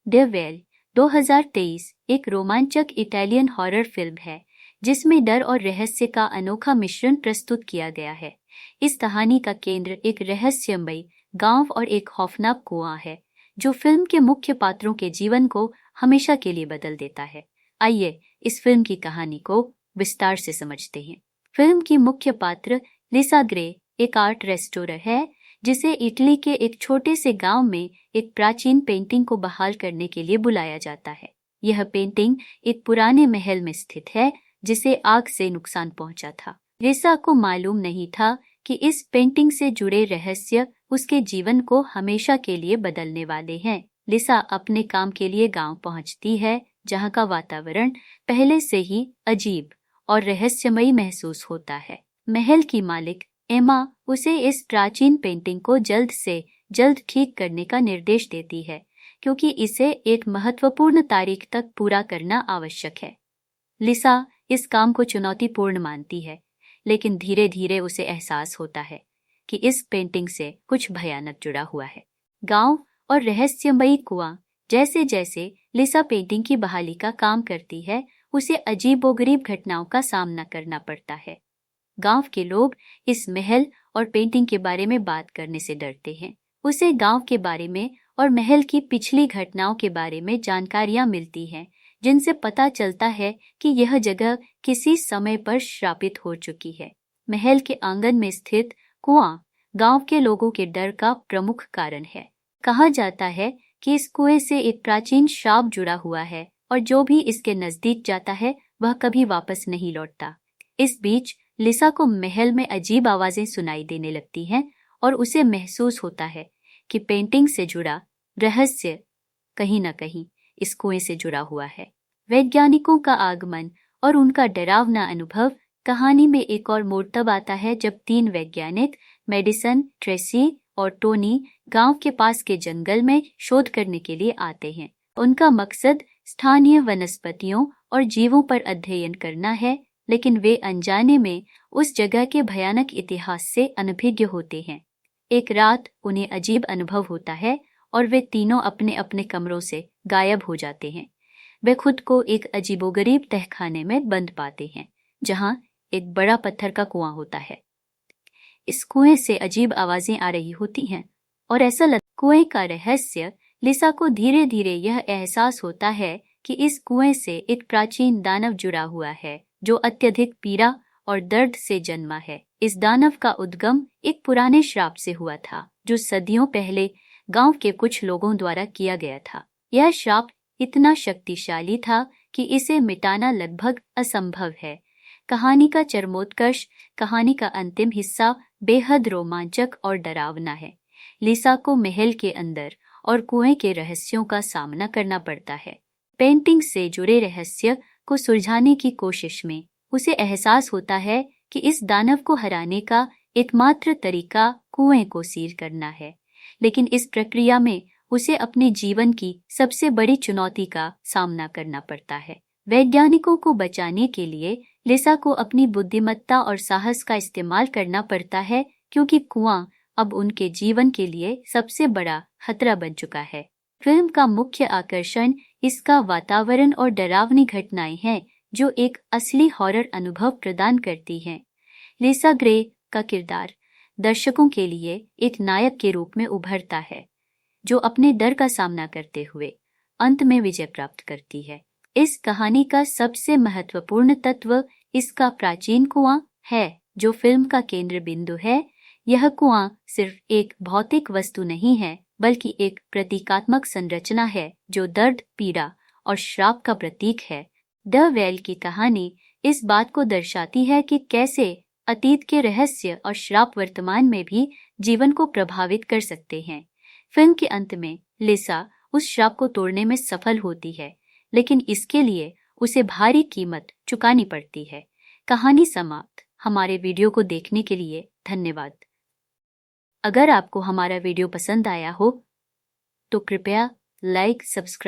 The well 2023 एक रोमांचक Italian horror film है जिसमें डर और रहस्य का अनोखा मिश्रण प्रस्तुत किया गया है। इस कहानी का केंद्र एक रहस्यमयी गांव और एक खौफनाक कुआं है जो फिल्म के मुख्य पात्रों के जीवन को हमेशा के लिए बदल देता है। आइए इस फिल्म की कहानी को विस्तार से समझते हैं। फिल्म की मुख्य पात्र लिसा ग्रे एक आर्ट रेस्टोरर है जिसे इटली के एक छोटे से गांव में एक प्राचीन पेंटिंग को बहाल करने के लिए बुलाया जाता है। यह पेंटिंग एक पुराने महल में स्थित है जिसे आग से नुकसान पहुंचा था। लिसा को मालूम नहीं था कि इस पेंटिंग से जुड़े रहस्य उसके जीवन को हमेशा के लिए बदलने वाले हैं। लिसा अपने काम के लिए गांव पहुंचती है जहां का वातावरण पहले से ही अजीब और रहस्यमयी महसूस होता है। महल की मालिक एमा उसे इस प्राचीन पेंटिंग को जल्द से जल्द ठीक करने का निर्देश देती है क्योंकि इसे एक महत्वपूर्ण तारीख तक पूरा करना आवश्यक है। लिसा इस काम को चुनौतीपूर्ण मानती है, लेकिन धीरे धीरे उसे एहसास होता है कि इस पेंटिंग से कुछ भयानक जुड़ा हुआ है। गांव और रहस्यमयी कुआं। जैसे जैसे लिसा पेंटिंग की बहाली का काम करती है, उसे अजीबोगरीब घटनाओं का सामना करना पड़ता है। गांव के लोग इस महल और पेंटिंग के बारे में बात करने से डरते हैं। उसे गांव के बारे में और महल की पिछली घटनाओं के बारे में जानकारियां मिलती हैं, जिनसे पता चलता है कि यह जगह किसी समय पर श्रापित हो चुकी है। महल के आंगन में स्थित कुआं गांव के लोगों के डर का प्रमुख कारण है। कहा जाता है कि इस कुएं से एक प्राचीन श्राप जुड़ा हुआ है और जो भी इसके नजदीक जाता है वह कभी वापस नहीं लौटता। इस बीच लिसा को महल में अजीब आवाजें सुनाई देने लगती हैं और उसे महसूस होता है कि पेंटिंग से जुड़ा रहस्य कहीं न कहीं इस कुएं से जुड़ा हुआ है। वैज्ञानिकों का आगमन और उनका डरावना अनुभव। कहानी में एक और मोड़ तब आता है जब 3 वैज्ञानिक मेडिसन, ट्रेसी और टोनी गांव के पास के जंगल में शोध करने के लिए आते हैं। उनका मकसद स्थानीय वनस्पतियों और जीवों पर अध्ययन करना है, लेकिन वे अनजाने में उस जगह के भयानक इतिहास से अनभिज्ञ होते हैं। एक रात उन्हें अजीब अनुभव होता है और वे तीनों अपने अपने कमरों से गायब हो जाते हैं। वे खुद को एक अजीबोगरीब तहखाने में बंद पाते हैं जहां एक बड़ा पत्थर का कुआं होता है। इस कुएं से अजीब आवाजें आ रही होती हैं और ऐसा लगता है कुएं का रहस्य। लिसा को धीरे धीरे यह एहसास होता है कि इस कुएं से एक प्राचीन दानव जुड़ा हुआ है जो अत्यधिक पीड़ा और दर्द से जन्मा है। इस दानव का उद्गम एक पुराने श्राप से हुआ था जो सदियों पहले गांव के कुछ लोगों द्वारा किया गया था। यह श्राप इतना शक्तिशाली था कि इसे मिटाना लगभग असंभव है। कहानी का चरमोत्कर्ष। कहानी का अंतिम हिस्सा बेहद रोमांचक और डरावना है। लिसा को महल के अंदर और कुएं के रहस्यों का सामना करना पड़ता है। पेंटिंग से जुड़े रहस्य को सुलझाने की कोशिश में उसे एहसास होता है कि इस दानव को हराने का एकमात्र तरीका कुएं को सील करना है, लेकिन इस प्रक्रिया में उसे अपने जीवन की सबसे बड़ी चुनौती का सामना करना पड़ता है। वैज्ञानिकों को बचाने के लिए लिसा को अपनी बुद्धिमत्ता और साहस का इस्तेमाल करना पड़ता है क्योंकि कुआं अब उनके जीवन के लिए सबसे बड़ा खतरा बन चुका है। फिल्म का मुख्य आकर्षण इसका वातावरण और डरावनी घटनाएं हैं जो एक असली हॉरर अनुभव प्रदान करती हैं। लिसा ग्रे का किरदार दर्शकों के लिए एक नायक के रूप में उभरता है जो अपने डर का सामना करते हुए अंत में विजय प्राप्त करती है। इस कहानी का सबसे महत्वपूर्ण तत्व इसका प्राचीन कुआं है जो फिल्म का केंद्र बिंदु है। यह कुआं सिर्फ एक भौतिक वस्तु नहीं है बल्कि एक प्रतीकात्मक संरचना है जो दर्द, पीड़ा और श्राप का प्रतीक है। द वेल की कहानी इस बात को दर्शाती है कि कैसे अतीत के रहस्य और श्राप वर्तमान में भी जीवन को प्रभावित कर सकते हैं। फिल्म के अंत में लिसा उस श्राप को तोड़ने में सफल होती है, लेकिन इसके लिए उसे भारी कीमत चुकानी पड़ती है। कहानी समाप्त। हमारे वीडियो को देखने के लिए धन्यवाद। अगर आपको हमारा वीडियो पसंद आया हो तो कृपया लाइक, सब्सक्राइब